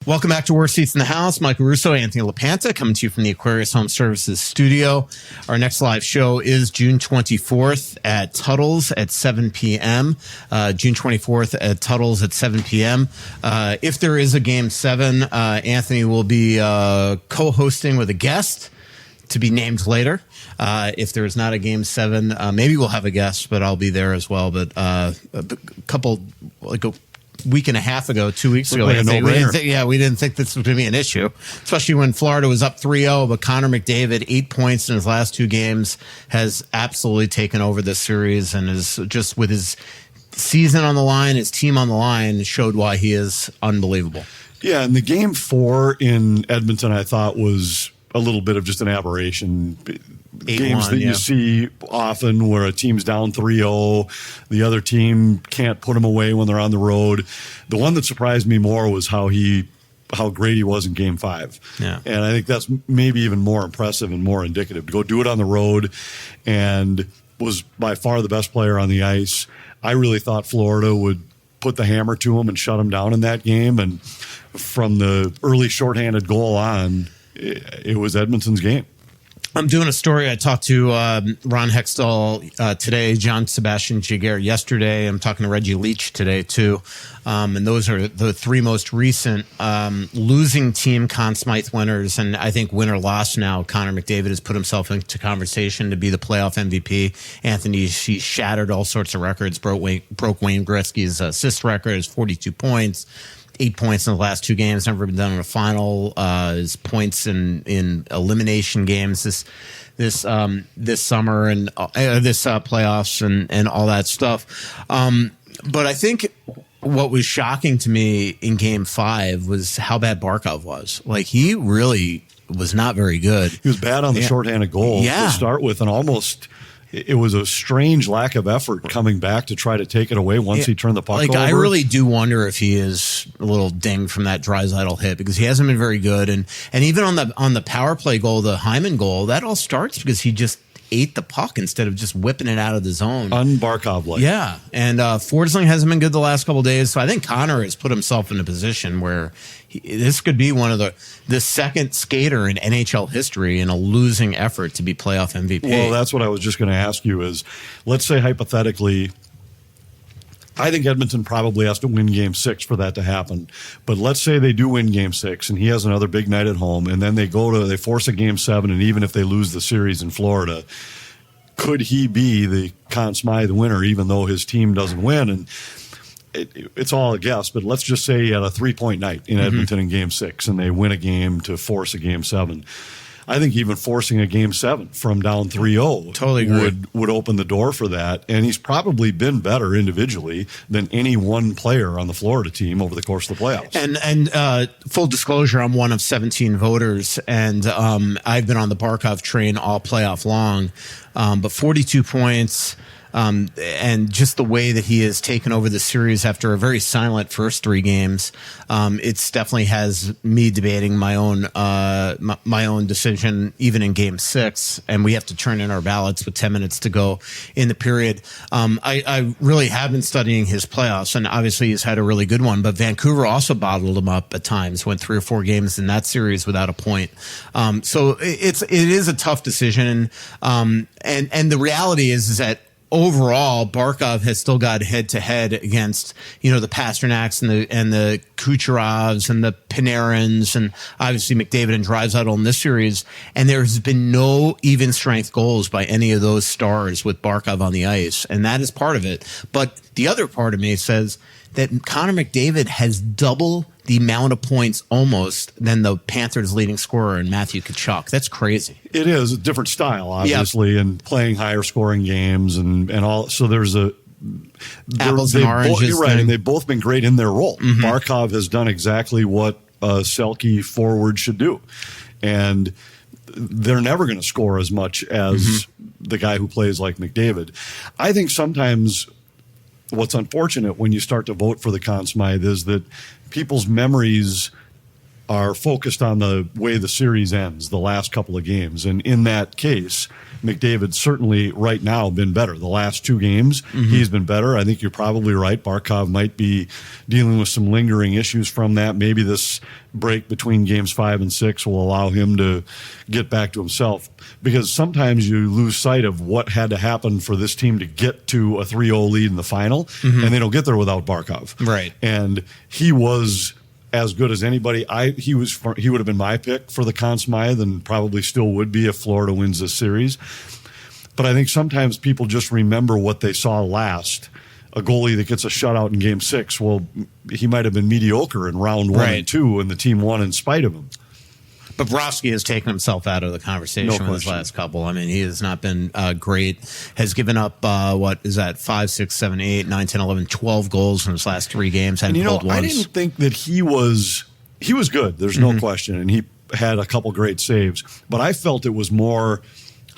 Welcome back to Worst Seats in the House. Michael Russo, Anthony LaPanta, coming to you from the Aquarius Home Services studio. Our next live show is June 24th at Tuttle's at 7 p.m. June 24th at Tuttle's at 7 p.m. If there is a Game 7, Anthony will be co-hosting with a guest to be named later. If there is not a Game 7, maybe we'll have a guest, but I'll be there as well. But a week and a half ago, 2 weeks ago, we didn't think this was going to be an issue, especially when Florida was up 3-0. But Connor McDavid, 8 points in his last two games, has absolutely taken over this series and is just, with his season on the line, his team on the line, showed why he is unbelievable. Yeah, and the Game 4 in Edmonton, I thought, was a little bit of just an aberration. Games that you see often where a team's down 3-0, the other team can't put them away when they're on the road. The one that surprised me more was how great he was in Game 5. Yeah. And I think that's maybe even more impressive and more indicative. To go do it on the road, and was by far the best player on the ice. I really thought Florida would put the hammer to him and shut him down in that game. And from the early shorthanded goal on, it was Edmonton's game. I'm doing a story. I talked to Ron Hextall today, John Sebastian Giguere yesterday. I'm talking to Reggie Leach today, too. And those are the three most recent losing team Conn Smythe winners. And I think win or loss now, Connor McDavid has put himself into conversation to be the playoff MVP. Anthony, he shattered all sorts of records, broke Wayne Gretzky's assist record, his 42 points. 8 points in the last two games, never been done in a final. His points in elimination games this summer and this playoffs and all that stuff. But I think what was shocking to me in Game 5 was how bad Barkov was. Like, he really was not very good. He was bad on the shorthanded goal to start with, and almost. It was a strange lack of effort coming back to try to take it away once he turned the puck over. I really do wonder if he is a little dinged from that Draisaitl hit, because he hasn't been very good. And even on the power play goal, the Hyman goal, that all starts because he just ate the puck instead of just whipping it out of the zone. Un-Barkov-like. Yeah. And Forsling hasn't been good the last couple of days. So I think Connor has put himself in a position where this could be one of the second skater in NHL history in a losing effort to be playoff MVP. Well, that's what I was just going to ask you is, let's say hypothetically, I think Edmonton probably has to win Game 6 for that to happen. But let's say they do win Game 6 and he has another big night at home, and then they force a Game 7, and even if they lose the series in Florida, could he be the Conn Smythe winner even though his team doesn't win? And it's all a guess, but let's just say he had a 3-point night in Edmonton in Game 6 and they win a game to force a Game 7. I think even forcing a Game 7 from down 3-0 totally would open the door for that. And he's probably been better individually than any one player on the Florida team over the course of the playoffs. And full disclosure, I'm one of 17 voters, and I've been on the Barkov train all playoff long. But 42 points. And just the way that he has taken over the series after a very silent first three games, it's definitely has me debating my own decision, even in Game 6. And we have to turn in our ballots with 10 minutes to go in the period. I really have been studying his playoffs, and obviously he's had a really good one. But Vancouver also bottled him up at times, went 3 or 4 games in that series without a point. So it is a tough decision. And the reality is that overall, Barkov has still got head-to-head against, the Pasternaks and the Kucherovs and the Panarins and obviously McDavid and Draisaitl in this series. And there's been no even-strength goals by any of those stars with Barkov on the ice, and that is part of it. But the other part of me says that Connor McDavid has double the amount of points almost than the Panthers' leading scorer in Matthew Tkachuk. That's crazy. It is a different style, obviously, and playing higher scoring games and all. So there's apples and oranges. You're right, and they've both been great in their role. Barkov has done exactly what a Selke forward should do. And they're never going to score as much as the guy who plays like McDavid. I think sometimes what's unfortunate when you start to vote for the Conn Smythe is that people's memories are focused on the way the series ends, the last couple of games. And in that case, McDavid's certainly right now been better. The last 2 games, he's been better. I think you're probably right. Barkov might be dealing with some lingering issues from that. Maybe this break between games 5 and 6 will allow him to get back to himself. Because sometimes you lose sight of what had to happen for this team to get to a 3-0 lead in the final, and they don't get there without Barkov. Right. And he was as good as anybody. He would have been my pick for the Conn Smythe, and probably still would be if Florida wins this series. But I think sometimes people just remember what they saw last. A goalie that gets a shutout in Game 6, well, he might have been mediocre in round 1 and 2, and the team won in spite of him. But Bobrovsky has taken himself out of the conversation with his last couple. I mean, he has not been great. Has given up, 5, 6, 7, 8, 9, 10, 11, 12 goals in his last 3 games. And I didn't think that he was good. There's no question. And he had a couple great saves. But I felt it was more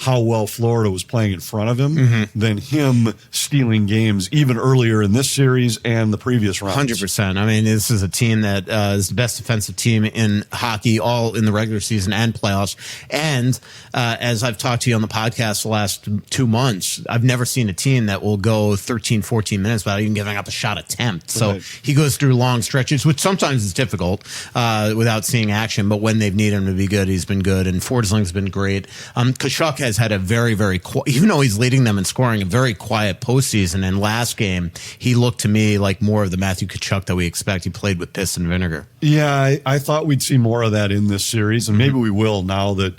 how well Florida was playing in front of him than him stealing games even earlier in this series and the previous rounds. 100%. I mean, this is a team that is the best defensive team in hockey, all in the regular season and playoffs. And as I've talked to you on the podcast the last 2 months, I've never seen a team that will go 13, 14 minutes without even giving up a shot attempt. So he goes through long stretches, which sometimes is difficult without seeing action. But when they've needed him to be good, he's been good. And Forsling's been great. Tkachuk has had a very, very even though he's leading them in scoring, a very quiet postseason. And last game, he looked to me like more of the Matthew Tkachuk that we expect. He played with piss and vinegar. Yeah, I thought we'd see more of that in this series, and maybe we will now that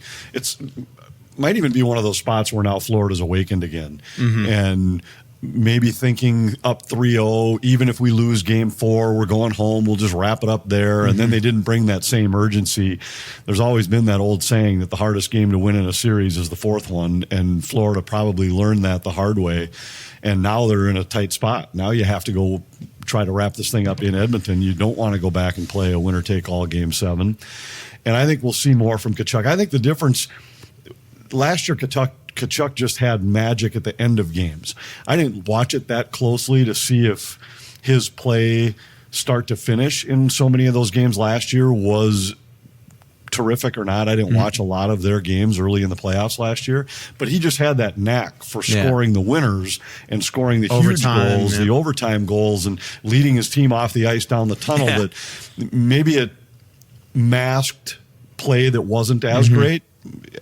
might even be one of those spots where now Florida's awakened again. And maybe thinking up 3-0, even if we lose game 4, we're going home, we'll just wrap it up there. And then they didn't bring that same urgency. There's always been that old saying that the hardest game to win in a series is the 4th one, and Florida probably learned that the hard way. And now they're in a tight spot. Now you have to go try to wrap this thing up in Edmonton. You don't want to go back and play a winner-take-all game 7. And I think we'll see more from Tkachuk. I think the difference last year, Tkachuk just had magic at the end of games. I didn't watch it that closely to see if his play start to finish in so many of those games last year was terrific or not. I didn't watch a lot of their games early in the playoffs last year, but he just had that knack for scoring the winners and scoring the huge goals, the overtime goals, and leading his team off the ice down the tunnel that maybe it masked play that wasn't as great.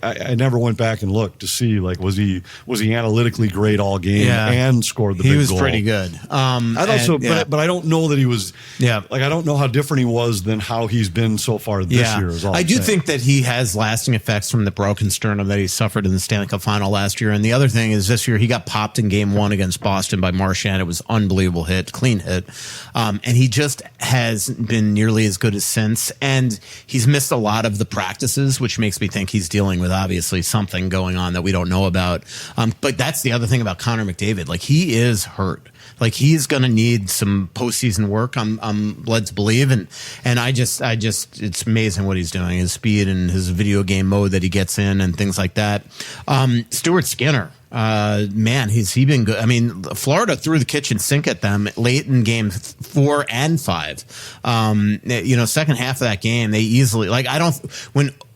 I never went back and looked to see, like, was he analytically great all game and scored the big goal? He was pretty good. I thought so, but I don't know that he was. Like, I don't know how different he was than how he's been so far this year. Is all I do think that he has lasting effects from the broken sternum that he suffered in the Stanley Cup Final last year. And the other thing is, this year he got popped in Game 1 against Boston by Marchand. It was unbelievable hit, clean hit, and he just has been nearly as good as since. And he's missed a lot of the practices, which makes me think he's dealing with obviously something going on that we don't know about. But that's the other thing about Connor McDavid. Like, he is hurt. Like, he's going to need some postseason work. I'm led to believe, and I just, it's amazing what he's doing. His speed and his video game mode that he gets in and things like that. Stuart Skinner. Man, he been good. I mean, Florida threw the kitchen sink at them late in game 4 and 5. Second half of that game, they easily, like,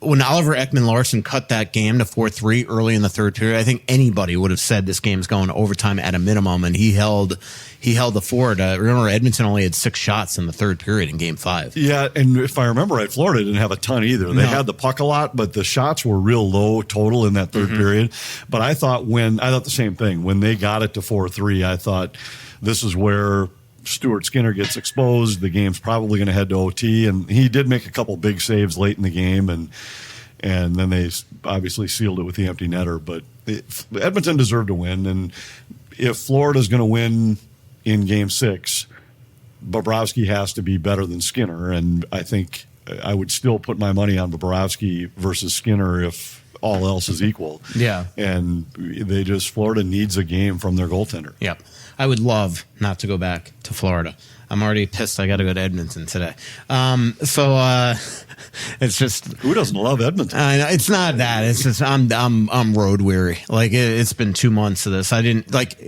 when Oliver Ekman-Larsson cut that game to 4-3 early in the third period, I think anybody would have said this game's going to overtime at a minimum, and he held the fort. Remember, Edmonton only had 6 shots in the third period in game 5. Yeah, and if I remember right, Florida didn't have a ton either. They had the puck a lot, but the shots were real low total in that third period. But I thought the same thing. When they got it to 4-3, I thought this is where Stuart Skinner gets exposed. The game's probably going to head to OT, and he did make a couple big saves late in the game, and then they obviously sealed it with the empty netter. But Edmonton deserved to win, and if Florida's going to win in Game 6, Bobrovsky has to be better than Skinner, and I think I would still put my money on Bobrovsky versus Skinner if all else is equal. Yeah. And Florida needs a game from their goaltender. Yep. I would love not to go back to Florida. I'm already pissed I got to go to Edmonton today. It's just, who doesn't love Edmonton? It's not that. It's just I'm road weary. Like, it's been 2 months of this. I didn't like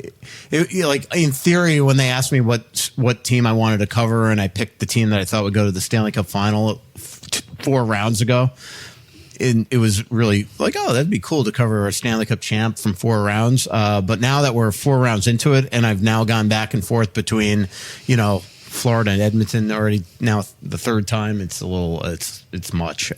in theory, when they asked me what team I wanted to cover, and I picked the team that I thought would go to the Stanley Cup Final 4 rounds ago, it was really like, oh, that'd be cool to cover a Stanley Cup champ from 4 rounds. But now that we're 4 rounds into it, and I've now gone back and forth between, Florida and Edmonton already now the 3rd time, it's a little, it's much.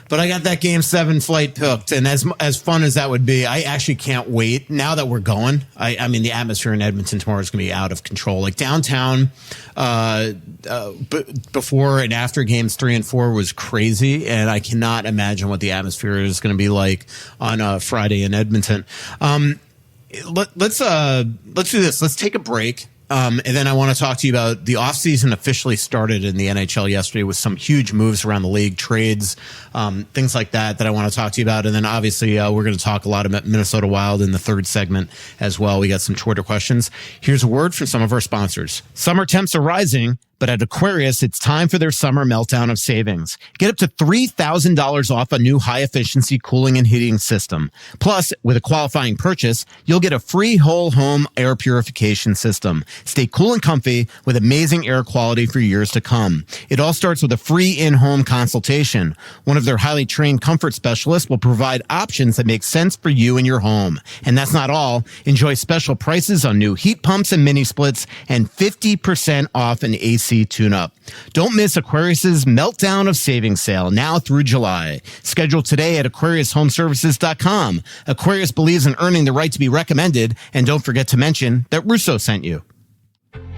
But I got that Game 7 flight booked, and as fun as that would be, I actually can't wait. Now that we're going, I mean, the atmosphere in Edmonton tomorrow is going to be out of control. Like downtown, before and after Games 3 and 4 was crazy, and I cannot imagine what the atmosphere is going to be like on Friday in Edmonton. Let's do this. Let's take a break. And then I want to talk to you about the offseason officially started in the NHL yesterday with some huge moves around the league, trades, things like that I want to talk to you about. And then obviously we're going to talk a lot about Minnesota Wild in the 3rd segment as well. We got some Twitter questions. Here's a word from some of our sponsors. Summer temps are rising, but at Aquarius, it's time for their summer meltdown of savings. Get up to $3,000 off a new high-efficiency cooling and heating system. Plus, with a qualifying purchase, you'll get a free whole home air purification system. Stay cool and comfy with amazing air quality for years to come. It all starts with a free in-home consultation. One of their highly trained comfort specialists will provide options that make sense for you and your home. And that's not all. Enjoy special prices on new heat pumps and mini splits and 50% off an AC tune-up. Don't miss Aquarius's Meltdown of Savings sale now through July. Schedule today at AquariusHomeservices.com. Aquarius believes in earning the right to be recommended, and don't forget to mention that Russo sent you.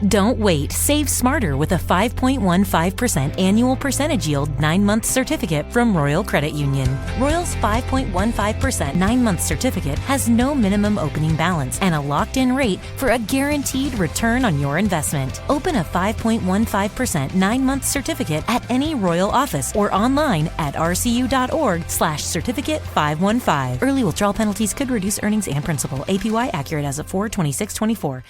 Don't wait. Save smarter with a 5.15% annual percentage yield 9-month certificate from Royal Credit Union. Royal's 5.15% 9-month certificate has no minimum opening balance and a locked-in rate for a guaranteed return on your investment. Open a 5.15% 9-month certificate at any Royal office or online at rcu.org/certificate515. Early withdrawal penalties could reduce earnings and principal. APY accurate as of 4/26/24.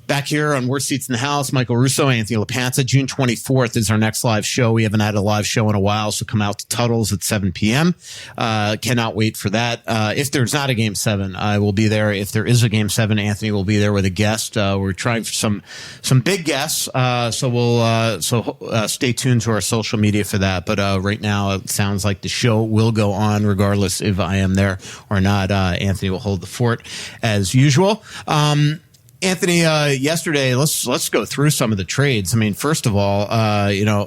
Back here on Worst Seats in the House, Michael Russo, Anthony LaPanta. June 24th is our next live show. We haven't had a live show in a while, so come out to Tuttle's at 7 p.m. Cannot wait for that. If there's not a Game 7, I will be there. If there is a Game 7, Anthony will be there with a guest. We're trying for some big guests, so we'll stay tuned to our social media for that. But right now, it sounds like the show will go on regardless if I am there or not. Anthony will hold the fort as usual. Anthony, yesterday, let's go through some of the trades. I mean, first of all,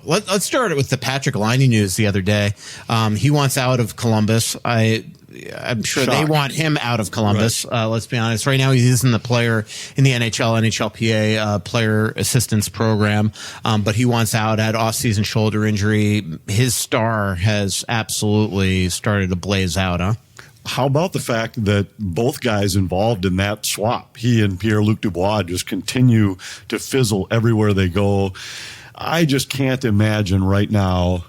let's start with the Patrick Laine news the other day. He wants out of Columbus. I'm sure they want him out of Columbus. Right. Let's be honest. Right now, he isn't the player in the NHLPA player assistance program, but he wants out. Had off-season shoulder injury. His star has absolutely started to blaze out, huh? How about the fact that both guys involved in that swap, he and Pierre-Luc Dubois, just continue to fizzle everywhere they go? I just can't imagine right now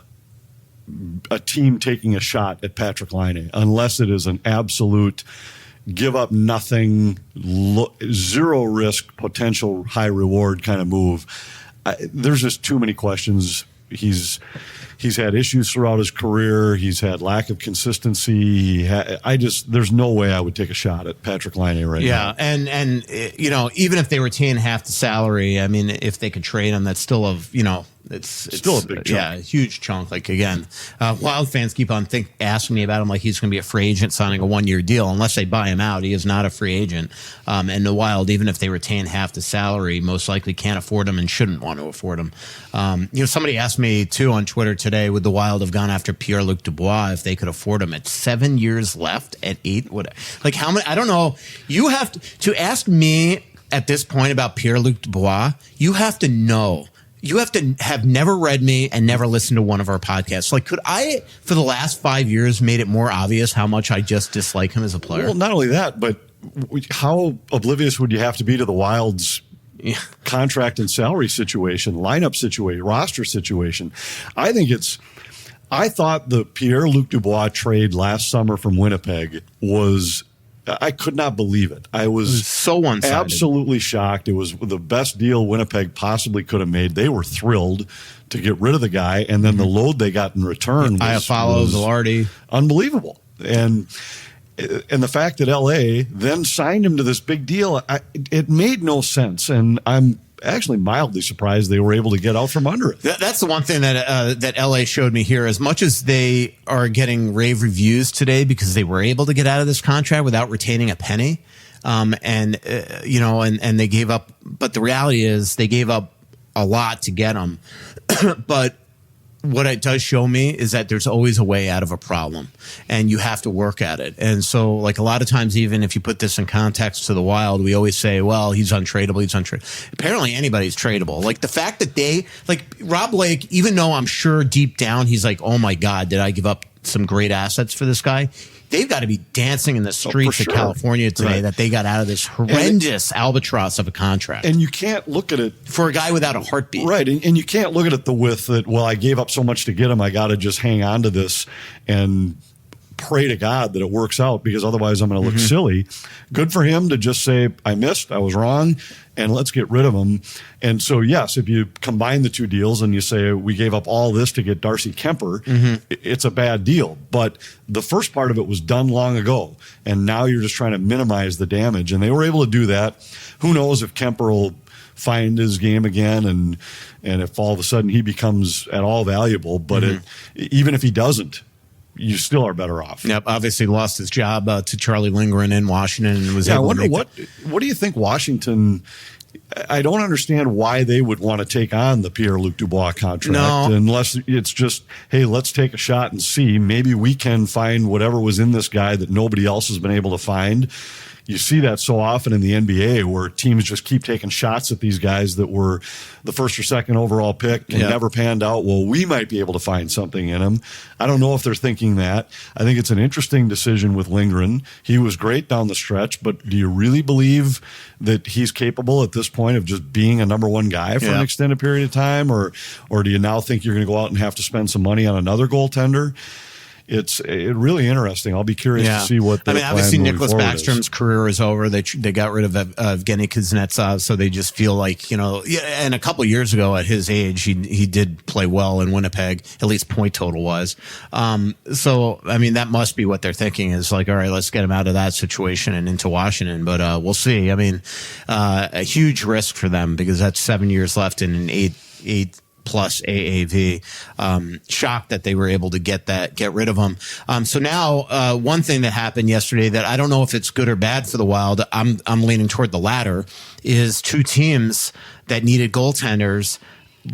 a team taking a shot at Patrick Laine unless it is an absolute give up nothing, zero risk, potential high reward kind of move. There's just too many questions. He's had issues throughout his career. He's had lack of consistency. There's no way I would take a shot at Patrick Laine right now. Yeah, and even if they retain half the salary, I mean, if they could trade him, that's still it's still a big chunk. Yeah, a huge chunk. Like, again, Wild fans keep on asking me about him like he's going to be a free agent signing a 1-year deal. Unless they buy him out, he is not a free agent. And the Wild, even if they retain half the salary, most likely can't afford him and shouldn't want to afford him. Somebody asked me, too, on Twitter today, would the Wild have gone after Pierre-Luc Dubois if they could afford him at 7 years left at 8? Like, how many? I don't know. You have to ask me at this point about Pierre-Luc Dubois, you have to know. You have to have never read me and never listened to one of our podcasts. Like, could I, for the last 5 years, made it more obvious how much I just dislike him as a player? Well, not only that, but how oblivious would you have to be to the Wild's contract and salary situation, lineup situation, roster situation? I thought the Pierre-Luc Dubois trade last summer from Winnipeg was, I could not believe it. It was so one-sided. Absolutely shocked. It was the best deal Winnipeg possibly could have made. They were thrilled to get rid of the guy, and then the load they got in return was Velarde. Unbelievable. And the fact that LA then signed him to this big deal, it made no sense. And I'm actually mildly surprised they were able to get out from under it. That's the one thing that LA showed me here. As much as they are getting rave reviews today because they were able to get out of this contract without retaining a penny, and they gave up. But the reality is they gave up a lot to get him. But what it does show me is that there's always a way out of a problem, and you have to work at it. And so, like, a lot of times, even if you put this in context to the Wild, we always say, well, he's untradeable. Apparently anybody's tradable. Like, the fact that Rob Blake, even though I'm sure deep down he's like, oh my God, did I give up some great assets for this guy? They've got to be dancing in the streets of California today that they got out of this horrendous albatross of a contract. And you can't look at it for a guy without a heartbeat. Right. And you can't look at it with that, well, I gave up so much to get him, I got to just hang on to this and pray to God that it works out, because otherwise I'm going to look silly. Good for him to just say, I missed, I was wrong, and let's get rid of him. And so, yes, if you combine the two deals and you say we gave up all this to get Darcy Kemper, it's a bad deal. But the first part of it was done long ago, and now you're just trying to minimize the damage. And they were able to do that. Who knows if Kemper will find his game again, and if all of a sudden he becomes at all valuable. But even if he doesn't, you still are better off. Yep, obviously lost his job to Charlie Lindgren in Washington, and was able to what do you think Washington? I don't understand why they would want to take on the Pierre-Luc Dubois contract unless it's just, hey, let's take a shot and see. Maybe we can find whatever was in this guy that nobody else has been able to find. You see that so often in the NBA where teams just keep taking shots at these guys that were the first or second overall pick and never panned out. Well, we might be able to find something in him. I don't know if they're thinking that. I think it's an interesting decision with Lindgren. He was great down the stretch, but do you really believe that he's capable at this point of just being a number one guy for an extended period of time? Or do you now think you're going to go out and have to spend some money on another goaltender? It's really interesting. I'll be curious to see what the obviously Nicholas Backstrom's career is over. They got rid of Evgeny Kuznetsov, so they just feel like, and a couple of years ago at his age, he did play well in Winnipeg, at least point total wise. So, that must be what they're thinking is like, all right, let's get him out of that situation and into Washington. But we'll see. A huge risk for them because that's 7 years left in an eight plus AAV. Shocked that they were able to get rid of him. So now, one thing that happened yesterday that I don't know if it's good or bad for the Wild, I'm leaning toward the latter, is two teams that needed goaltenders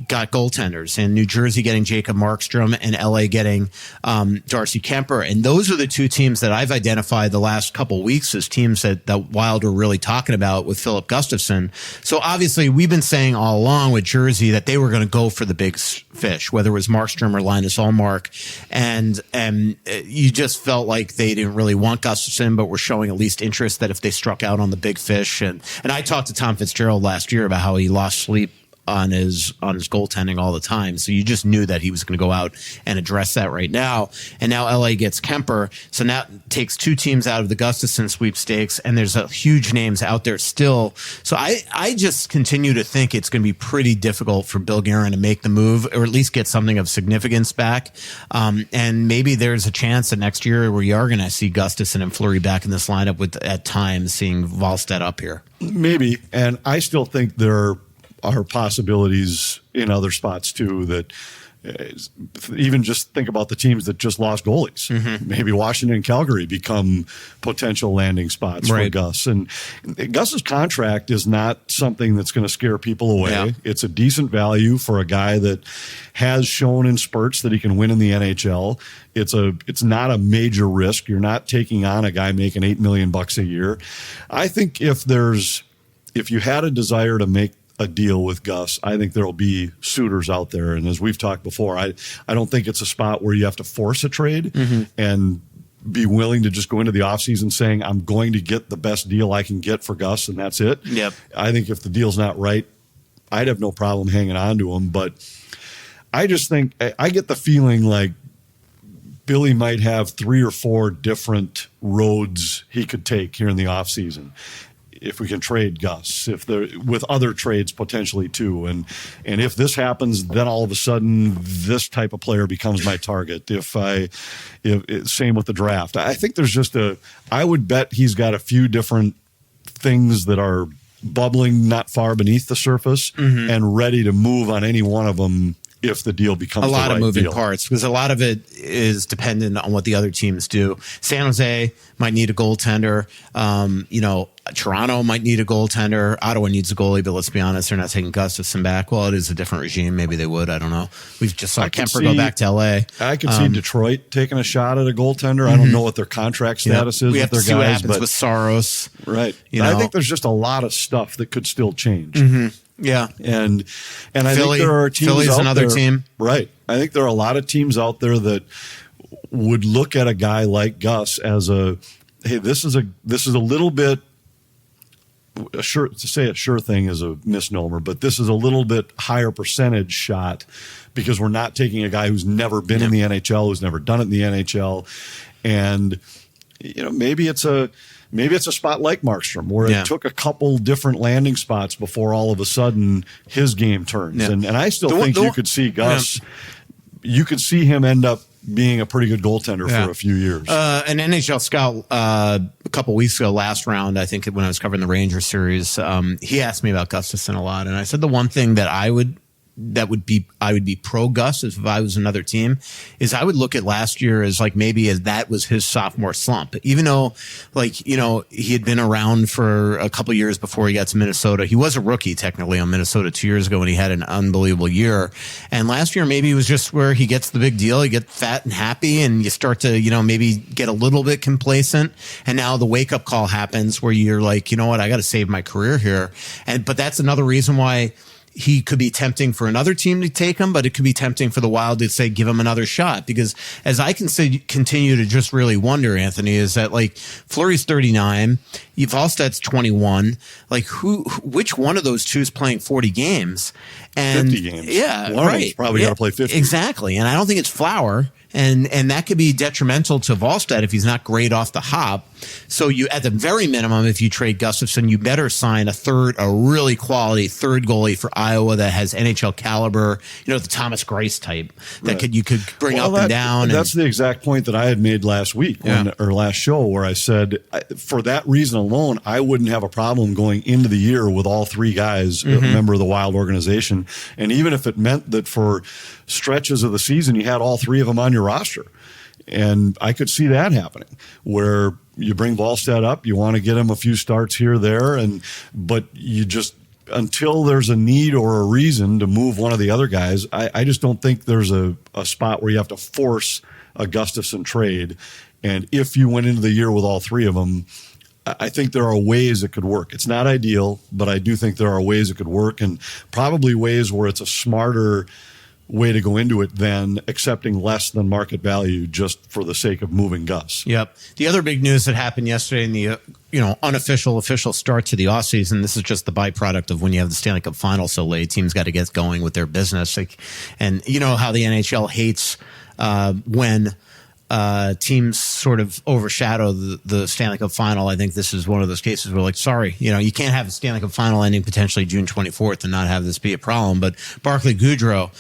got goaltenders, and New Jersey getting Jacob Markstrom and LA getting Darcy Kemper. And those are the two teams that I've identified the last couple of weeks as teams that Wild are really talking about with Philip Gustavsson. So obviously we've been saying all along with Jersey that they were going to go for the big fish, whether it was Markstrom or Linus Ullmark. And you just felt like they didn't really want Gustavsson, but were showing at least interest that if they struck out on the big fish. And I talked to Tom Fitzgerald last year about how he lost sleep on his goaltending all the time. So you just knew that he was going to go out and address that right now. And now LA gets Kemper. So now it takes two teams out of the Gustafsson sweepstakes, and there's a huge names out there still. So I just continue to think it's going to be pretty difficult for Bill Guerin to make the move, or at least get something of significance back. And maybe there's a chance that next year we are going to see Gustafsson and Fleury back in this lineup with, at times, seeing Wallstedt up here. Maybe. And I still think there are possibilities in other spots too, that even just think about the teams that just lost goalies. Mm-hmm. Maybe Washington and Calgary become potential landing spots for Gus. And Gus's contract is not something that's going to scare people away. Yeah. It's a decent value for a guy that has shown in spurts that he can win in the NHL. It's not a major risk. You're not taking on a guy making $8 million a year. I think if you had a desire to make a deal with Gus, I think there'll be suitors out there. And as we've talked before, I don't think it's a spot where you have to force a trade and be willing to just go into the offseason saying, I'm going to get the best deal I can get for Gus, and that's it. Yep. I think if the deal's not right, I'd have no problem hanging on to him. But I just think, I get the feeling like Billy might have 3 or 4 different roads he could take here in the offseason. If we can trade Gus, with other trades potentially too, and if this happens, then all of a sudden this type of player becomes my target. Same with the draft. I think there's I would bet he's got a few different things that are bubbling not far beneath the surface and ready to move on any one of them if the deal becomes a lot the right of moving deal. parts, because a lot of it is dependent on what the other teams do. San Jose might need a goaltender. Toronto might need a goaltender. Ottawa needs a goalie, but let's be honest, they're not taking Gustavsson back. Well, it is a different regime. Maybe they would. I don't know. We've just saw Kemper go back to L.A. I could see Detroit taking a shot at a goaltender. I don't know what their contract status is We with have to their see what guys, happens but with Saros. right. You I know. think there's just a lot of stuff that could still change. Yeah. And I Philly, think there are teams Philly's out another there, team. right? I think there are a lot of teams out there that would look at a guy like Gus as hey, this is a little bit to say a sure thing is a misnomer, but this is a little bit higher percentage shot because we're not taking a guy who's never been in the NHL, who's never done it in the NHL, and maybe it's a spot like Markstrom where it took a couple different landing spots before all of a sudden his game turns. Yeah. And I still think you could see Gus, you could see him end up being a pretty good goaltender for a few years. An NHL scout a couple weeks ago, last round, I think when I was covering the Rangers series, he asked me about Gustavsson a lot. And I said the one thing that I would be pro Gus if I was another team is I would look at last year as like maybe as that was his sophomore slump, even though he had been around for a couple years before he got to Minnesota. He was a rookie technically on Minnesota 2 years ago when he had an unbelievable year. And last year maybe it was just where he gets the big deal, you get fat and happy and you start to, maybe get a little bit complacent. And now the wake up call happens where you're like, you know what, I got to save my career here. But that's another reason why he could be tempting for another team to take him, but it could be tempting for the Wild to say, give him another shot. Because as I can say, continue to just really wonder, Anthony, is that Fleury's 39, Wallstedt's 21. Which one of those two is playing 40 games? And 50 games. Yeah, one of them's probably got to play 50. Exactly. And I don't think it's Flower. And that could be detrimental to Wallstedt if he's not great off the hop. So you, at the very minimum, if you trade Gustavsson, you better sign a really quality third goalie for Iowa that has NHL caliber, the Thomas Greiss type that you could bring up and down. That's the exact point that I had made last week or last show where I said, for that reason alone, I wouldn't have a problem going into the year with all three guys, a member of the Wild organization. And even if it meant that for stretches of the season, you had all three of them on your roster. And I could see that happening where you bring Wallstedt up, you want to get him a few starts here, there, but you just, until there's a need or a reason to move one of the other guys, I just don't think there's a spot where you have to force a Gustavsson trade. And if you went into the year with all three of them, I think there are ways it could work. It's not ideal, but I do think there are ways it could work, and probably ways where it's a smarter way to go into it than accepting less than market value just for the sake of moving Gus. Yep. The other big news that happened yesterday in the unofficial official start to the offseason, this is just the byproduct of when you have the Stanley Cup Final so late. Teams got to get going with their business. And you know how the NHL hates when teams sort of overshadow the Stanley Cup Final. I think this is one of those cases where, sorry, you can't have a Stanley Cup Final ending potentially June 24th and not have this be a problem. But Barclay Goodrow,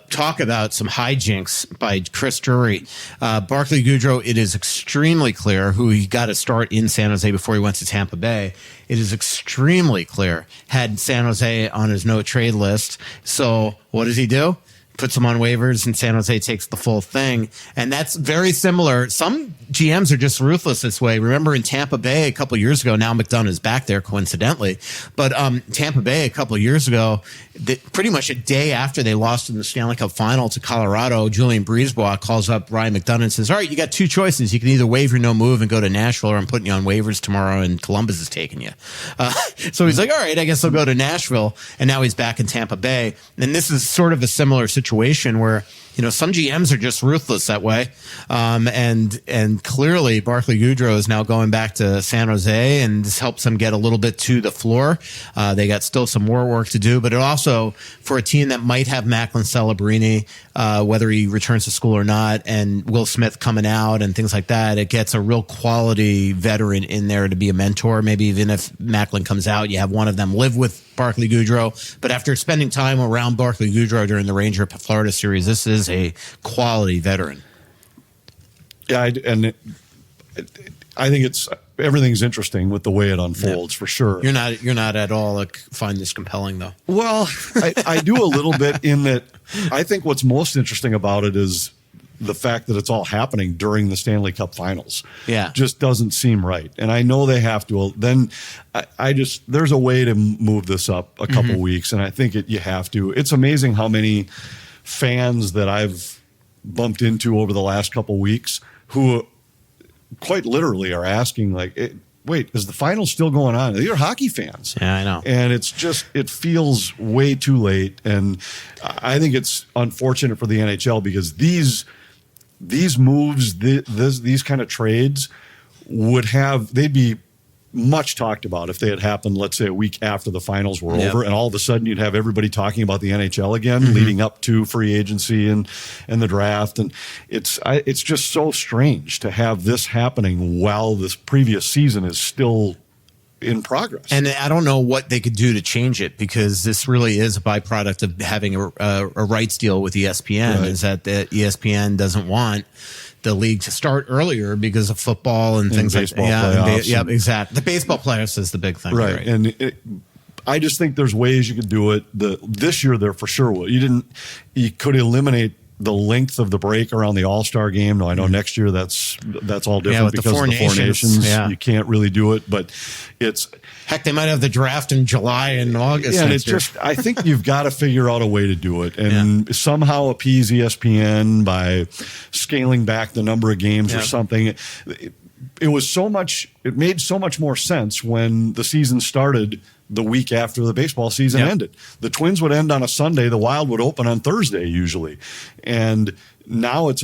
talk about some hijinks by Chris Drury. Barclay Goodrow, it is extremely clear who he got to start in San Jose before he went to Tampa Bay. It is extremely clear had San Jose on his no trade list. So what does he do? Puts them on waivers and San Jose takes the full thing. And that's very similar. Some GMs are just ruthless this way. Remember in Tampa Bay a couple years ago, now McDonough is back there coincidentally, but Tampa Bay a couple of years ago, pretty much a day after they lost in the Stanley Cup Final to Colorado, Julian Brisebois calls up Ryan McDonough and says, all right, you got two choices. You can either waive your no move and go to Nashville, or I'm putting you on waivers tomorrow and Columbus is taking you. So he's like, all right, I guess I'll go to Nashville. And now he's back in Tampa Bay. And this is sort of a similar situation where, some GMs are just ruthless that way. And clearly Barclay Goodrow is now going back to San Jose, and this helps them get a little bit to the floor. They got still some more work to do, but it also, for a team that might have Macklin Celebrini, whether he returns to school or not, and Will Smith coming out and things like that, it gets a real quality veteran in there to be a mentor. Maybe even if Macklin comes out, you have one of them live with Barclay Goodrow. But after spending time around Barclay Goodrow during the Ranger Florida series, this is a quality veteran. Yeah, I think everything's interesting with the way it unfolds for sure. You're not at all find this compelling though. Well, I do a little bit in that I think what's most interesting about it is the fact that it's all happening during the Stanley Cup Finals. Yeah. Just doesn't seem right. And I know they have to. Then there's a way to move this up a couple weeks, and I think you have to. It's amazing how many fans that I've bumped into over the last couple weeks who quite literally are asking, like, wait, is the final still going on? They're hockey fans. Yeah, I know. And it feels way too late. And I think it's unfortunate for the NHL because these moves, these kind of trades they'd be much talked about if they had happened, let's say, a week after the finals were over, and all of a sudden you'd have everybody talking about the NHL again, leading up to free agency and the draft. And it's just so strange to have this happening while this previous season is still in progress. And I don't know what they could do to change it, because this really is a byproduct of having a rights deal with ESPN, Right. is that the ESPN doesn't want the league to start earlier because of football and things like that. Playoffs Exactly. The baseball playoffs is the big thing. Right. And I just think there's ways you could do it. This year there for sure will. You could eliminate the length of the break around the All-Star game. Now, I know next year that's all different because of the Four Nations. Yeah. You can't really do it, but it's... Heck, they might have the draft in July and August. Yeah, and it's just, I think you've got to figure out a way to do it and somehow appease ESPN by scaling back the number of games or something. It made so much more sense when the season started the week after the baseball season ended. The Twins would end on a Sunday. The Wild would open on Thursday usually. And now it's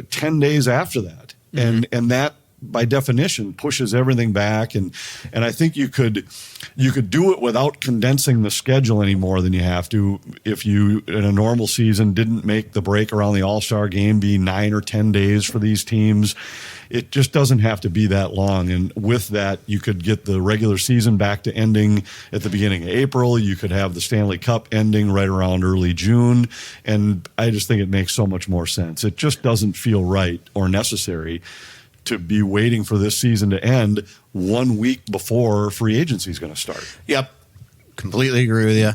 10 days after that. And that, by definition, pushes everything back. And I think you could do it without condensing the schedule any more than you have to. If you, in a normal season, didn't make the break around the All-Star game be 9 or 10 days for these teams, it just doesn't have to be that long. And with that, you could get the regular season back to ending at the beginning of April. You could have the Stanley Cup ending right around early June. And I just think it makes so much more sense. It just doesn't feel right or necessary to be waiting for this season to end 1 week before free agency is going to start. Yep. Completely agree with you.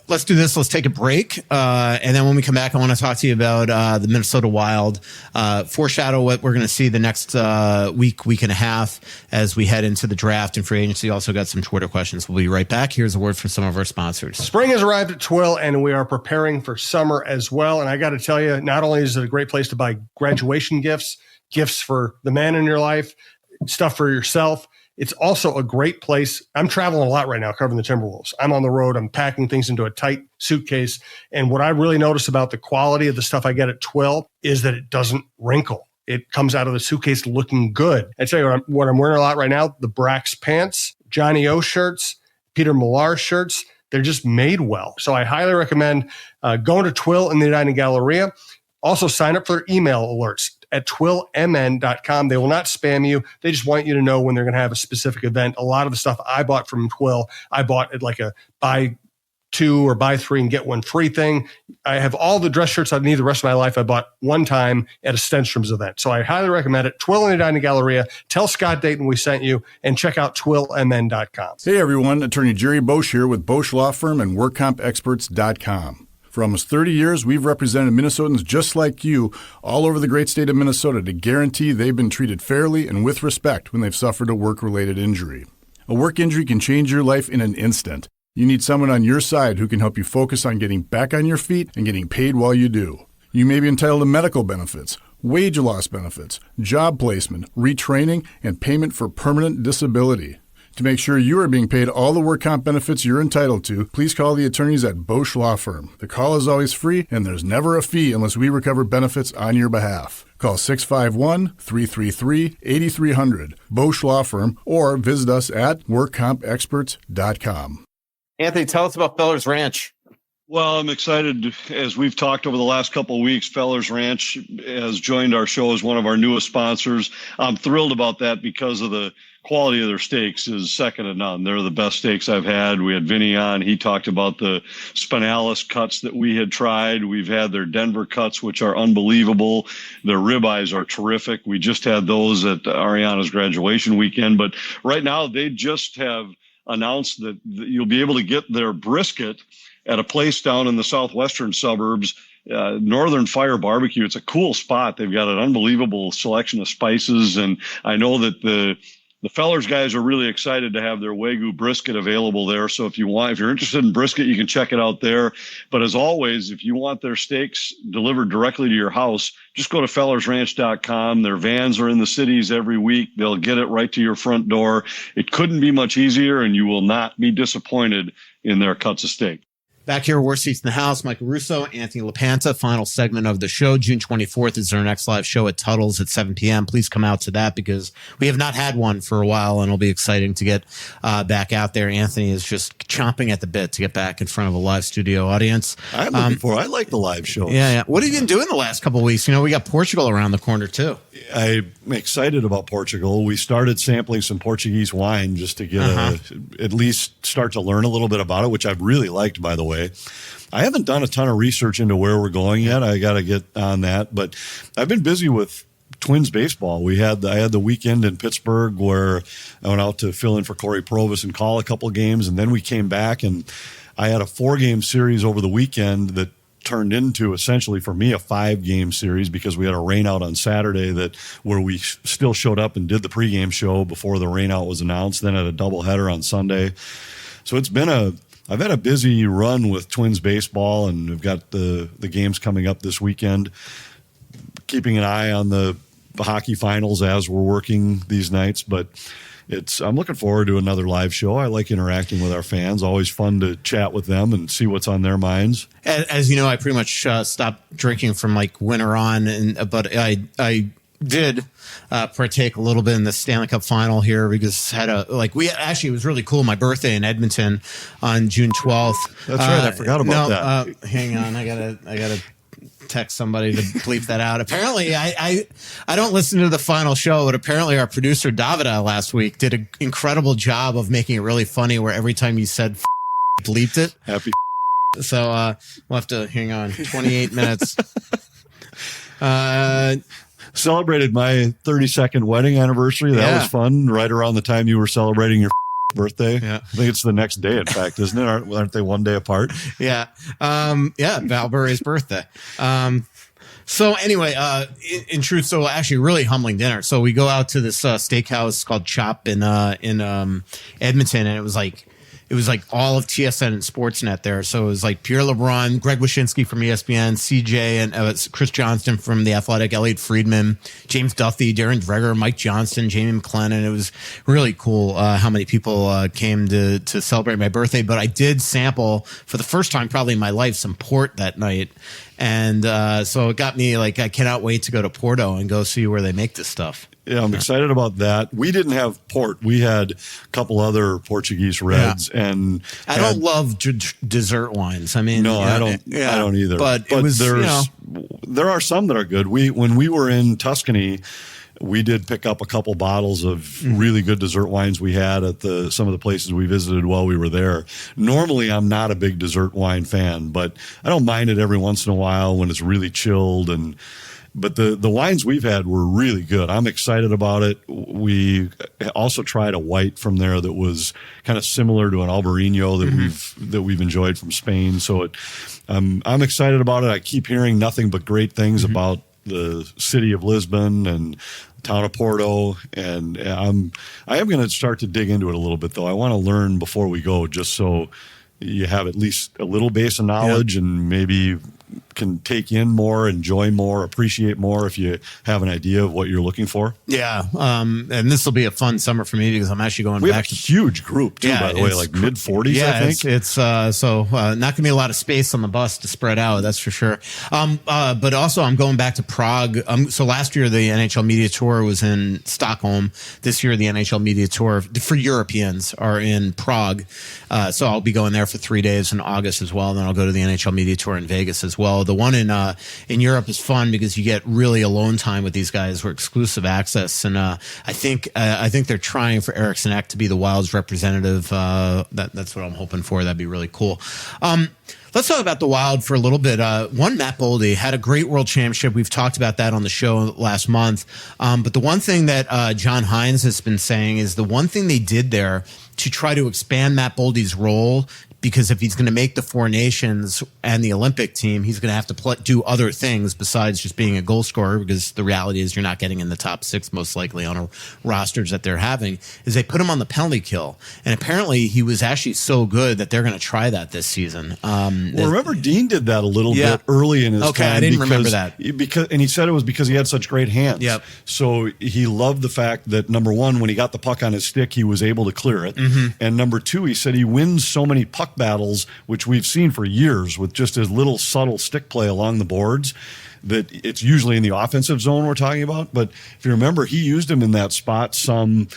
Let's do this. Let's take a break. And then when we come back, I want to talk to you about the Minnesota Wild, foreshadow what we're going to see the next week and a half as we head into the draft and free agency. Also got some Twitter questions. We'll be right back. Here's a word from some of our sponsors. Spring has arrived at Twill, and we are preparing for summer as well. And I got to tell you, not only is it a great place to buy graduation gifts for the man in your life, stuff for yourself, it's also a great place. I'm traveling a lot right now covering the Timberwolves. I'm on the road. I'm packing things into a tight suitcase. And what I really notice about the quality of the stuff I get at Twill is that it doesn't wrinkle. It comes out of the suitcase looking good. I tell you what I'm wearing a lot right now, the Brax pants, Johnny O shirts, Peter Millar shirts. They're just made well. So I highly recommend going to Twill in the Edina Galleria. Also sign up for their email alerts at twillmn.com. They will not spam you. They just want you to know when they're going to have a specific event. A lot of the stuff I bought from Twill, I bought at like a buy 2 or buy 3 and get 1 free thing. I have all the dress shirts I need the rest of my life. I bought one time at a Stenstrom's event. So I highly recommend it. Twill in the Edina Galleria. Tell Scott Dayton we sent you, and check out twillmn.com. Hey everyone, Attorney Jerry Bosch here with Bosch Law Firm and WorkCompExperts.com. For almost 30 years, we've represented Minnesotans just like you all over the great state of Minnesota to guarantee they've been treated fairly and with respect when they've suffered a work-related injury. A work injury can change your life in an instant. You need someone on your side who can help you focus on getting back on your feet and getting paid while you do. You may be entitled to medical benefits, wage loss benefits, job placement, retraining, and payment for permanent disability. To make sure you are being paid all the work comp benefits you're entitled to, please call the attorneys at Bosch Law Firm. The call is always free, and there's never a fee unless we recover benefits on your behalf. Call 651-333-8300, Bosch Law Firm, or visit us at WorkCompExperts.com. Anthony, tell us about Feller's Ranch. Well, I'm excited. As we've talked over the last couple of weeks, Fellers Ranch has joined our show as one of our newest sponsors. I'm thrilled about that because of the quality of their steaks is second to none. They're the best steaks I've had. We had Vinny on. He talked about the spinalis cuts that we had tried. We've had their Denver cuts, which are unbelievable. Their ribeyes are terrific. We just had those at Ariana's graduation weekend. But right now, they just have announced that you'll be able to get their brisket at a place down in the southwestern suburbs, Northern Fire Barbecue. It's a cool spot. They've got an unbelievable selection of spices, and I know that the Fellers guys are really excited to have their Wagyu brisket available there. So if you're interested in brisket, you can check it out there. But as always, if you want their steaks delivered directly to your house, just go to fellersranch.com. Their vans are in the cities every week. They'll get it right to your front door. It couldn't be much easier, and you will not be disappointed in their cuts of steak. Back here, worst seats in the house, Michael Russo, Anthony LaPanta, final segment of the show. June 24th is our next live show at Tuttle's at 7 p.m. Please come out to that because we have not had one for a while, and it'll be exciting to get back out there. Anthony is just chomping at the bit to get back in front of a live studio audience. I'm looking for. I like the live shows. Yeah. What have you been doing the last couple of weeks? We got Portugal around the corner, too. I'm excited about Portugal. We started sampling some Portuguese wine just to get at least start to learn a little bit about it, which I've really liked, by the way. I haven't done a ton of research into where we're going yet. I got to get on that, but I've been busy with Twins baseball. I had the weekend in Pittsburgh where I went out to fill in for Corey Provis and call a couple of games, and then we came back and I had a 4-game series over the weekend that turned into essentially for me a 5-game series because we had a rain out on Saturday where we still showed up and did the pregame show before the rain out was announced, then had a doubleheader on Sunday. So I've had a busy run with Twins baseball, and we've got the games coming up this weekend, keeping an eye on the hockey finals as we're working these nights, but I'm looking forward to another live show. I like interacting with our fans. Always fun to chat with them and see what's on their minds. As you know, I pretty much stopped drinking from like winter on, but I did partake a little bit in the Stanley Cup Final here because it was really cool. My birthday in Edmonton on June 12th. That's right. I forgot about that. Hang on, I gotta text somebody to bleep that out. Apparently, I don't listen to the final show, but apparently our producer Davida last week did an incredible job of making it really funny. Where every time you said bleeped it. Happy. So we'll have to hang on. 28 minutes. Celebrated my 32nd wedding anniversary. That was fun. Right around the time you were celebrating your birthday. Yeah. I think it's the next day, in fact, isn't it? Aren't they one day apart? Yeah. Val Burry's birthday. So anyway, in truth, so actually really humbling dinner. So we go out to this steakhouse called Chop in Edmonton, and it was like all of TSN and Sportsnet there. So it was like Pierre LeBrun, Greg Wyshynski from ESPN, CJ and Chris Johnston from The Athletic, Elliot Friedman, James Duthie, Darren Dreger, Mike Johnston, Jamie McLennan. It was really cool how many people came to celebrate my birthday. But I did sample for the first time probably in my life some port that night. And so it got me like, I cannot wait to go to Porto and go see where they make this stuff. Yeah, I'm excited about that. We didn't have port. We had a couple other Portuguese reds, and I don't love dessert wines. I mean, no, I don't either. But it was, there are some that are good. When we were in Tuscany, we did pick up a couple bottles of really good dessert wines we had at some of the places we visited while we were there. Normally, I'm not a big dessert wine fan, but I don't mind it every once in a while when it's really chilled But the wines we've had were really good. I'm excited about it. We also tried a white from there that was kind of similar to an Albarino that we've enjoyed from Spain. So I'm excited about it. I keep hearing nothing but great things about the city of Lisbon and town of Porto, and I am going to start to dig into it a little bit, though. I want to learn before we go, just so you have at least a little base of knowledge and maybe can take in more, enjoy more, appreciate more if you have an idea of what you're looking for. Yeah. And this will be a fun summer for me because I'm actually going We back have a huge group too, by the way, like mid 40s, yeah, I think. It's not going to be a lot of space on the bus to spread out, that's for sure. But also I'm going back to Prague. So last year the NHL Media Tour was in Stockholm. This year the NHL Media Tour for Europeans are in Prague. So I'll be going there for 3 days in August as well. Then I'll go to the NHL Media Tour in Vegas as well. The one in Europe is fun because you get really alone time with these guys. We're exclusive access, and I think they're trying for Eriksson Ek to be the Wild's representative. That's what I'm hoping for. That'd be really cool. Let's talk about the Wild for a little bit. One, Matt Boldy had a great World Championship. We've talked about that on the show last month. But the one thing that John Hines has been saying is the one thing they did there to try to expand Matt Boldy's role, because if he's going to make the Four Nations and the Olympic team, he's going to have to do other things besides just being a goal scorer, because the reality is you're not getting in the top six most likely on a rosters that they're having, is they put him on the penalty kill. And apparently he was actually so good that they're going to try that this season. Remember Dean did that a little bit early in his time. I didn't remember that. And he said it was because he had such great hands. Yep. So he loved the fact that, number one, when he got the puck on his stick, he was able to clear it. Mm-hmm. And number two, he said he wins so many puck battles, which we've seen for years with just his little subtle stick play along the boards, that it's usually in the offensive zone we're talking about. But if you remember, he used him in that spot some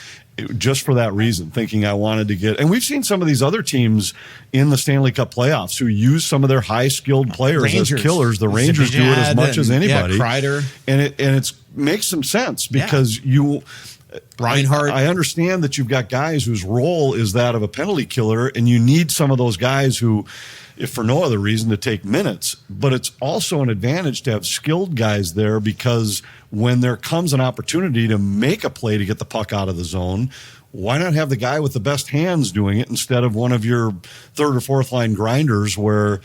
just for that reason, thinking I wanted to get. And we've seen some of these other teams in the Stanley Cup playoffs who use some of their high-skilled players as killers. The Rangers do it as much as anybody. Yeah, Kreider. And it makes some sense because Reinhardt. I understand that you've got guys whose role is that of a penalty killer, and you need some of those guys who, if for no other reason, to take minutes. But it's also an advantage to have skilled guys there, because when there comes an opportunity to make a play to get the puck out of the zone, why not have the guy with the best hands doing it instead of one of your third or fourth line grinders where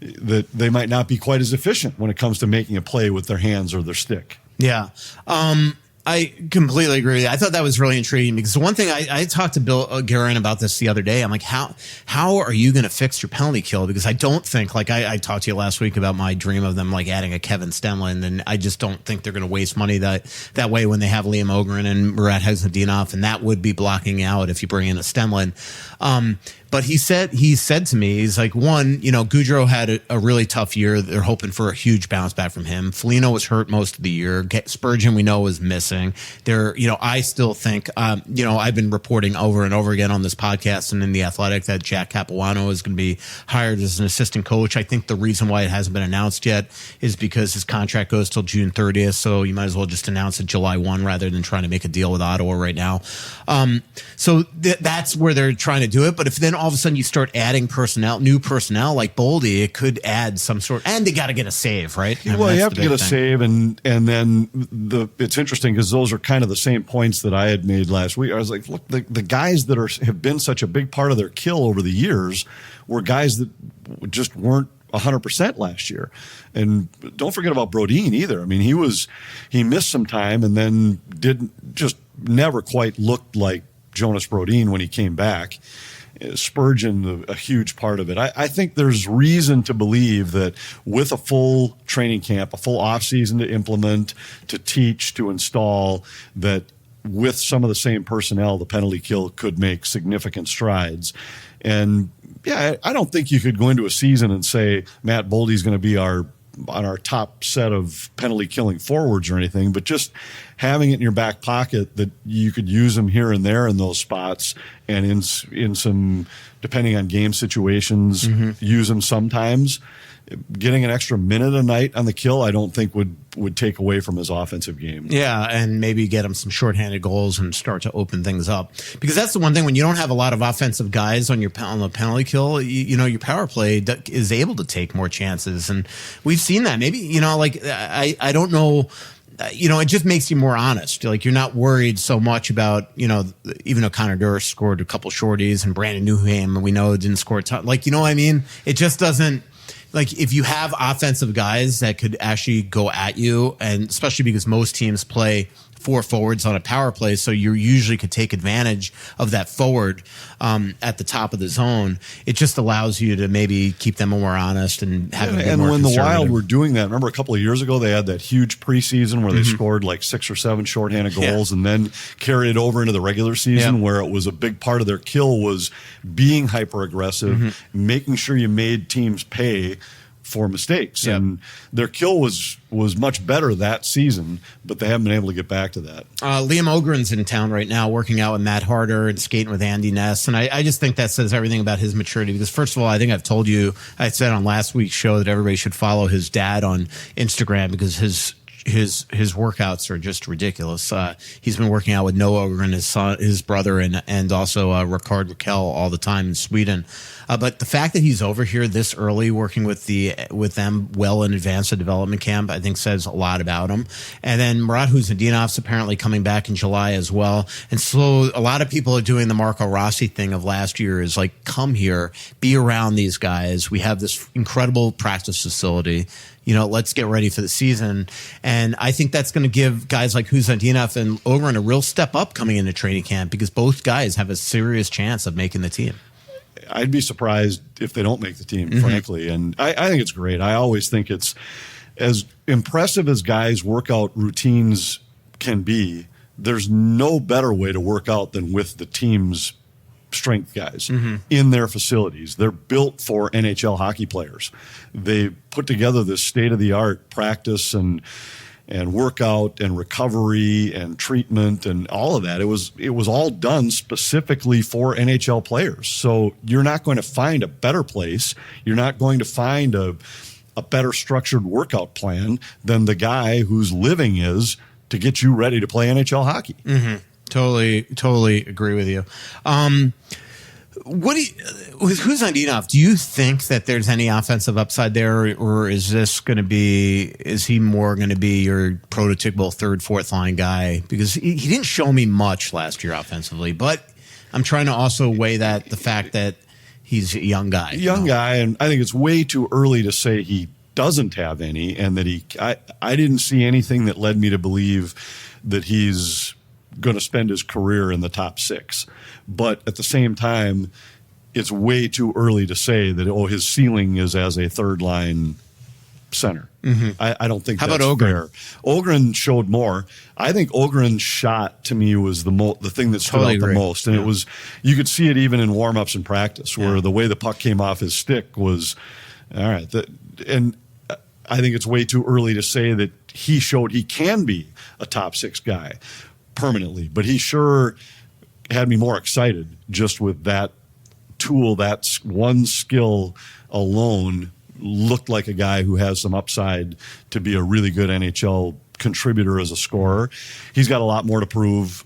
that they might not be quite as efficient when it comes to making a play with their hands or their stick? Yeah. I completely agree with you. I thought that was really intriguing, because the one thing I talked to Bill Guerin about this the other day. I'm like, how are you going to fix your penalty kill? Because I don't think, like I talked to you last week about my dream of them like adding a Kevin Stenlund, and I just don't think they're going to waste money that way when they have Liam Ogren and Murat Haznadinov, and that would be blocking out if you bring in a Stenlund. But he said to me, he's like, one, Goudreau had a really tough year. They're hoping for a huge bounce back from him. Foligno was hurt most of the year. Spurgeon, we know, was missing. I still think, I've been reporting over and over again on this podcast and in The Athletic that Jack Capuano is going to be hired as an assistant coach. I think the reason why it hasn't been announced yet is because his contract goes till June 30th. So you might as well just announce it July 1 rather than trying to make a deal with Ottawa right now. So that's where they're trying to do it. But if then all of a sudden you start adding new personnel like Boldy, it could add some sort, and they got to get a save, right? You have to get a save, and then it's interesting because those are kind of the same points that I had made last week. I was like, look, the guys that have been such a big part of their kill over the years were guys that just weren't 100% last year. And don't forget about Brodin either. I mean, he missed some time and then never quite looked like Jonas Brodin when he came back. Spurgeon, a huge part of it. I think there's reason to believe that with a full training camp, a full offseason to implement, to teach, to install, that with some of the same personnel, the penalty kill could make significant strides. And I don't think you could go into a season and say Matt Boldy's going to be on our top set of penalty killing forwards or anything, but just having it in your back pocket that you could use them here and there in those spots, and in some, depending on game situations, use them sometimes. Getting an extra minute a night on the kill, I don't think would take away from his offensive game. Yeah, and maybe get him some shorthanded goals and start to open things up. Because that's the one thing, when you don't have a lot of offensive guys on the penalty kill, your power play is able to take more chances. And we've seen that. Maybe, I don't know. It just makes you more honest. Like, you're not worried so much about, even though Connor Durst scored a couple shorties and Brandon Newham, we know, didn't score a ton. Like, you know what I mean? It just doesn't. Like, if you have offensive guys that could actually go at you, and especially because most teams play 4 forwards on a power play, so you usually could take advantage of that forward at the top of the zone. It just allows you to maybe keep them more honest and have them and more when the Wild conservative. were doing that, remember a couple of years ago they had that huge preseason where they scored like 6 or 7 shorthanded goals and then carried it over into the regular season where it was a big part of their kill was being hyper aggressive, making sure you made teams pay for mistakes. And their kill was much better that season, but they haven't been able to get back to that. Liam Ogren's in town right now working out with Matt Harder and skating with Andy Ness. And I just think that says everything about his maturity because, first of all, I think I've told you, I said on last week's show that everybody should follow his dad on Instagram because his workouts are just ridiculous. He's been working out with Noah Ogren, his son, his brother, and also Ricard Raquel all the time in Sweden. But the fact that he's over here this early working with them well in advance of development camp, I think says a lot about him. And then Murat Huznadinov's apparently coming back in July as well. And so a lot of people are doing the Marco Rossi thing of last year is like, come here, be around these guys. We have this incredible practice facility. Let's get ready for the season. And I think that's going to give guys like Huznadinov and Ogren a real step up coming into training camp because both guys have a serious chance of making the team. I'd be surprised if they don't make the team, frankly. And I think it's great. I always think it's as impressive as guys' workout routines can be. There's no better way to work out than with the team's strength guys in their facilities. They're built for NHL hockey players. They put together this state-of-the-art practice and workout and recovery and treatment and all of that. It was all done specifically for NHL players. So you're not going to find a better place. You're not going to find a better structured workout plan than the guy whose living is to get you ready to play NHL hockey. Totally agree with you. With Huznadinov, do you think that there's any offensive upside there, or is he more going to be your prototypical third, fourth line guy? Because he didn't show me much last year offensively, but I'm trying to also weigh the fact that he's a young guy. And I think it's way too early to say he doesn't have any, and that I didn't see anything that led me to believe that he's going to spend his career in the top 6. But at the same time, it's way too early to say that, his ceiling is as a third line center. I don't think that's fair. Ogren showed more. I think Ogren's shot to me was the thing that stood out the most. And it was, you could see it even in warm-ups and practice where the way the puck came off his stick was, all right. And I think it's way too early to say that he showed he can be a top 6 guy permanently, but he sure had me more excited just with that tool. That's one skill alone looked like a guy who has some upside to be a really good NHL contributor as a scorer. He's got a lot more to prove,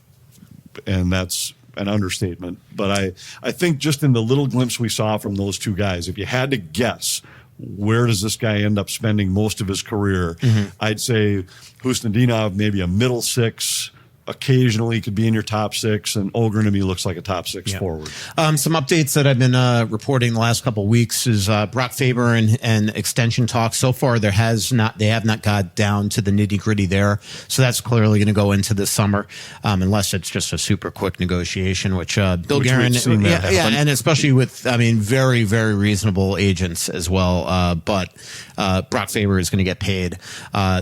and that's an understatement. But I think just in the little glimpse we saw from those two guys, if you had to guess where does this guy end up spending most of his career, I'd say Huznadinov maybe a middle 6, occasionally could be in your top 6, and Ogren to me looks like a top 6 forward. Some updates that I've been reporting the last couple of weeks is Brock Faber and extension talks. So far, they have not got down to the nitty gritty there. So that's clearly going to go into the summer, unless it's just a super quick negotiation, which Bill Guerin, and especially with, very, very reasonable agents as well. But Brock Faber is going to get paid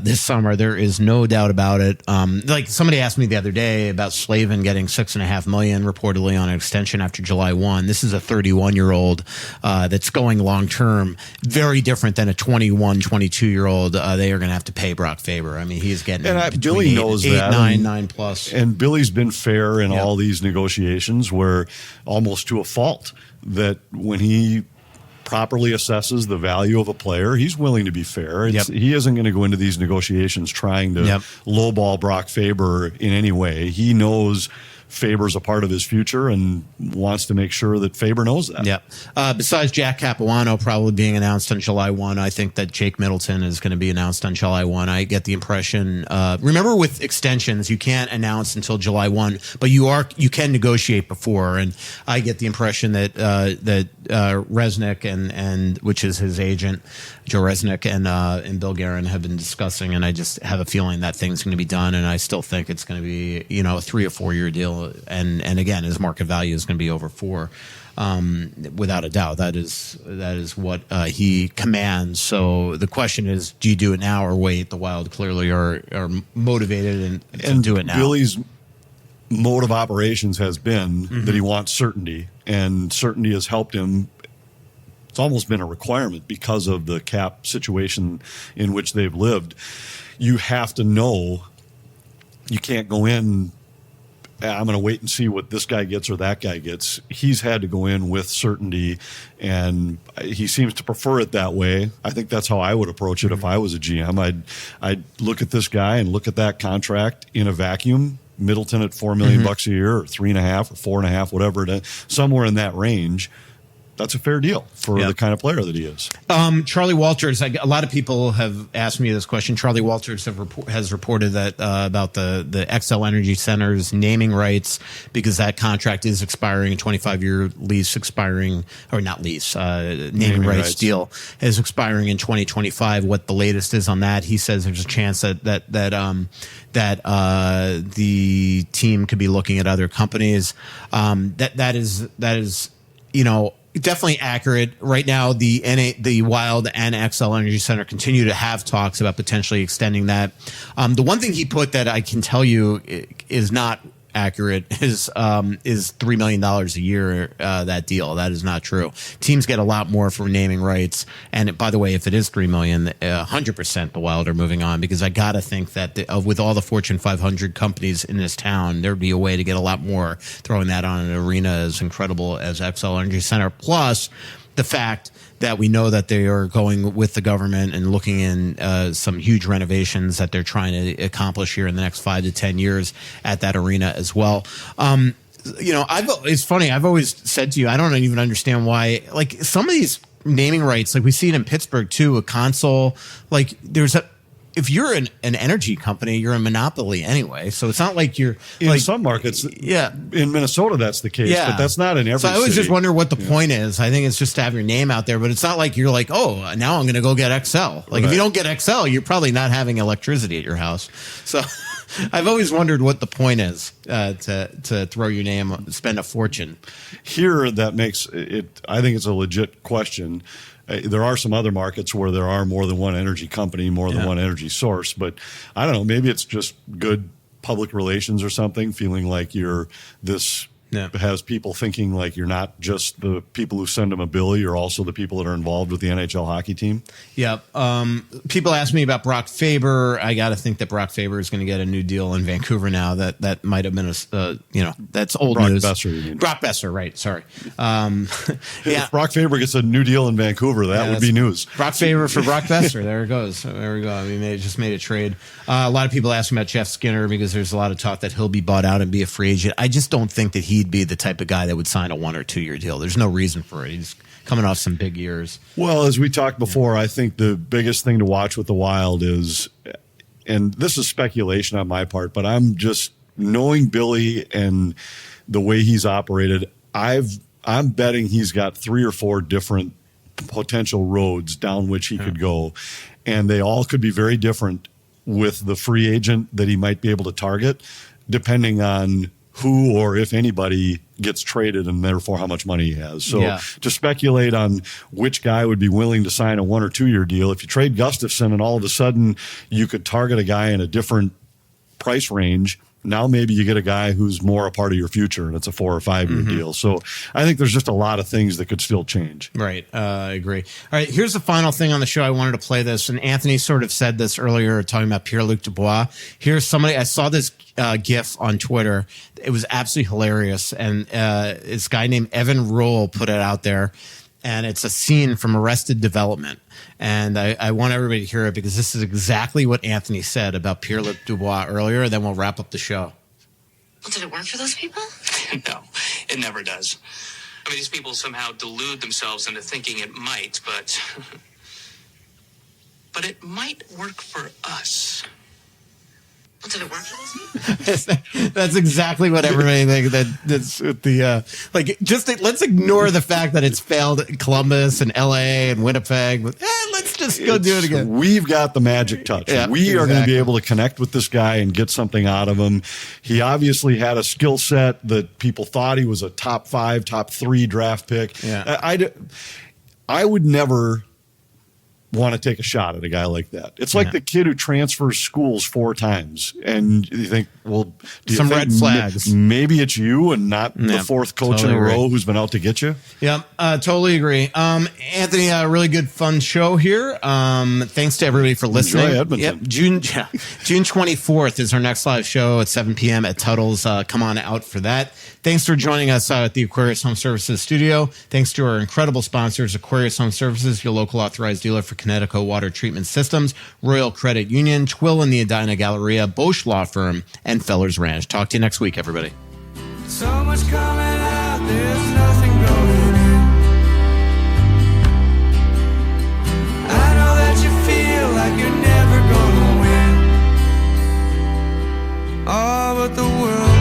this summer. There is no doubt about it. Like somebody asked me the other day about Slavin getting $6.5 million reportedly on an extension after July 1. This is a 31-year-old that's going long term. Very different than a 21, 22-year-old. They are going to have to pay Brock Faber. He's getting Billy knows that 9 plus. And Billy's been fair in all these negotiations, where almost to a fault that when he properly assesses the value of a player, he's willing to be fair. He isn't going to go into these negotiations trying to lowball Brock Faber in any way. He knows Faber's a part of his future and wants to make sure that Faber knows that. Yeah. Besides Jack Capuano probably being announced on July 1, I think that Jake Middleton is going to be announced on July 1. I get the impression, remember with extensions, you can't announce until July 1, but you can negotiate before. And I get the impression that, Resnick and which is his agent, Joe Resnick and Bill Guerin have been discussing, and I just have a feeling that thing's going to be done. And I still think it's going to be, a 3 or 4 year deal. And again, his market value is going to be over 4, without a doubt. That is what he commands. So the question is, do you do it now or wait? The Wild clearly are motivated and do it now. Billy's mode of operations has been that he wants certainty, and certainty has helped him. It's almost been a requirement because of the cap situation in which they've lived. You have to know. You can't go in, I'm going to wait and see what this guy gets or that guy gets. He's had to go in with certainty, and he seems to prefer it that way. I think that's how I would approach it if I was a GM. I'd look at this guy and look at that contract in a vacuum. Middleton at $4 million bucks a year, or 3.5 or 4.5, whatever it is, somewhere in that range. That's a fair deal for the kind of player that he is. Charlie Walters, a lot of people have asked me this question. Charlie Walters has reported that about the XL Energy Center's naming rights, because that contract is expiring, a 25-year lease expiring, or not lease, naming rights deal is expiring in 2025. What the latest is on that? He says there's a chance that the team could be looking at other companies. That is definitely accurate. Right now, the Wild and XL Energy Center continue to have talks about potentially extending that. The one thing he put that I can tell you is not accurate is $3 million a year, that deal. That is not true. Teams get a lot more for naming rights. And by the way, if it is $3 million, 100% the Wild are moving on, because I got to think that with all the Fortune 500 companies in this town, there'd be a way to get a lot more. Throwing that on an arena as incredible as XL Energy Center. Plus the fact that we know that they are going with the government and looking in some huge renovations that they're trying to accomplish here in the next 5 to 10 years at that arena as well. It's funny. I've always said to you, I don't even understand why, like, some of these naming rights, like we see it in Pittsburgh too, a console, like if you're an energy company, you're a monopoly anyway. So it's not like you're in some markets. Yeah, in Minnesota that's the case, but that's not in every. So I always just wonder what the point is. I think it's just to have your name out there, but it's not like you're like, oh, now I'm going to go get XL. Like if you don't get XL, you're probably not having electricity at your house. So I've always wondered what the point is to throw your name, spend a fortune. Here, that makes it. I think it's a legit question. There are some other markets where there are more than one energy company, more than one energy source. But I don't know, maybe it's just good public relations or something, feeling like you're this has people thinking like you're not just the people who send them a bill, you're also the people that are involved with the NHL hockey team. Yeah. People ask me about Brock Faber. I got to think that Brock Faber is going to get a new deal in Vancouver now. That might have been that's old Brock news. Besser, you mean. Brock Besser, right? Sorry. If Brock Faber gets a new deal in Vancouver, that would be news. Brock Faber for Brock Besser. There it goes. There we go. We just made a trade. A lot of people ask about Jeff Skinner because there's a lot of talk that he'll be bought out and be a free agent. I just don't think that he'd be the type of guy that would sign a 1 or 2 year deal. There's no reason for it. He's coming off some big years. Well, as we talked before, I think the biggest thing to watch with the Wild is, and this is speculation on my part, but I'm just knowing Billy and the way he's operated. I'm betting he's got 3 or 4 different potential roads down which he could go, and they all could be very different with the free agent that he might be able to target, depending on who or if anybody gets traded and therefore how much money he has. So to speculate on which guy would be willing to sign a 1 or 2 year deal, if you trade Gustavsson and all of a sudden you could target a guy in a different price range, now maybe you get a guy who's more a part of your future and it's a 4 or 5 year deal. So I think there's just a lot of things that could still change. Right. I agree. All right. Here's the final thing on the show. I wanted to play this, and Anthony sort of said this earlier, talking about Pierre-Luc Dubois. Here's somebody, I saw this GIF on Twitter. It was absolutely hilarious. And this guy named Evan Rule put it out there. And it's a scene from Arrested Development. And I want everybody to hear it because this is exactly what Anthony said about Pierre-Luc Dubois earlier. Then we'll wrap up the show. Well, did it work for those people? No, it never does. I mean, these people somehow delude themselves into thinking it might, but it might work for us. Well, did it work for those people? That's exactly what everybody thinks. That's the let's ignore the fact that it's failed at Columbus and L.A. and Winnipeg. But, let's just go do it again. We've got the magic touch. Yeah, we are going to be able to connect with this guy and get something out of him. He obviously had a skill set that people thought he was a top 5, top 3 draft pick. Yeah. I would never want to take a shot at a guy like that. It's like the kid who transfers schools 4 times, and you think, well, do you Some think red flags. Maybe it's you and not the 4th coach totally in a row agree. who's been out to get you. Yeah, totally agree. Anthony, a really good, fun show here. Thanks to everybody for listening. Enjoy Edmonton. Yep, June 24th is our next live show at 7 p.m. at Tuttle's. Come on out for that. Thanks for joining us at the Aquarius Home Services studio. Thanks to our incredible sponsors, Aquarius Home Services, your local authorized dealer for Connecticut water treatment systems, Royal Credit Union, Twill and the Edina Galleria, Bosch Law Firm, and Feller's Ranch. Talk to you next week, everybody. So much coming out, there's nothing going in. I know that you feel like you're never gonna win. Oh, but the world